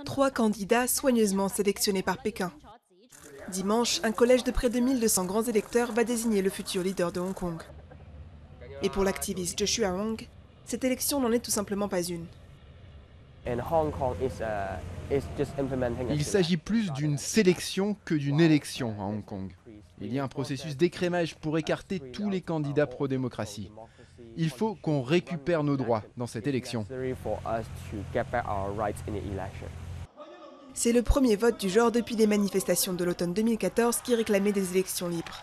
3 candidats soigneusement sélectionnés par Pékin. Dimanche, un collège de près de 1200 grands électeurs va désigner le futur leader de Hong Kong. Et pour l'activiste Joshua Wong, cette élection n'en est tout simplement pas une. Il s'agit plus d'une sélection que d'une élection à Hong Kong. Il y a un processus d'écrémage pour écarter tous les candidats pro-démocratie. Il faut qu'on récupère nos droits dans cette élection. C'est le premier vote du genre depuis les manifestations de l'automne 2014 qui réclamaient des élections libres.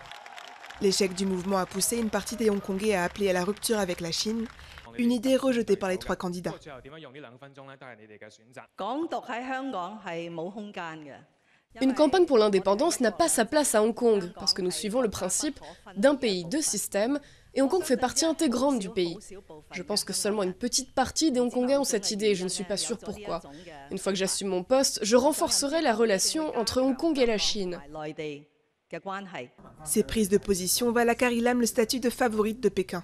L'échec du mouvement a poussé une partie des Hongkongais à appeler à la rupture avec la Chine, une idée rejetée par les 3 candidats. Une campagne pour l'indépendance n'a pas sa place à Hong Kong, parce que nous suivons le principe d'un pays, 2 systèmes, et Hong Kong fait partie intégrante du pays. Je pense que seulement une petite partie des Hongkongais ont cette idée, et je ne suis pas sûre pourquoi. Une fois que j'assume mon poste, je renforcerai la relation entre Hong Kong et la Chine. Ces prises de position valent à Carrie Lam le statut de favorite de Pékin.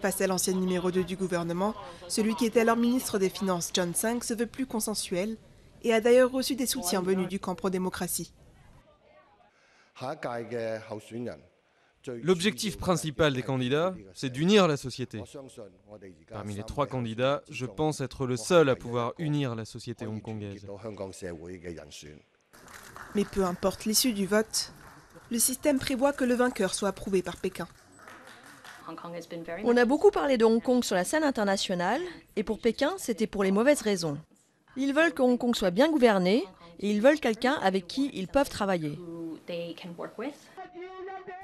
Face à l'ancien numéro 2 du gouvernement, celui qui était alors ministre des Finances, John Tsang, se veut plus consensuel et a d'ailleurs reçu des soutiens venus du camp pro-démocratie. L'objectif principal des candidats, c'est d'unir la société. Parmi les 3 candidats, je pense être le seul à pouvoir unir la société hongkongaise. Mais peu importe l'issue du vote, le système prévoit que le vainqueur soit approuvé par Pékin. On a beaucoup parlé de Hong Kong sur la scène internationale, et pour Pékin, c'était pour les mauvaises raisons. Ils veulent que Hong Kong soit bien gouverné, et ils veulent quelqu'un avec qui ils peuvent travailler.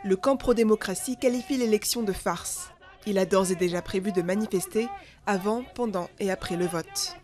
Le camp pro-démocratie qualifie l'élection de farce. Il a d'ores et déjà prévu de manifester avant, pendant et après le vote.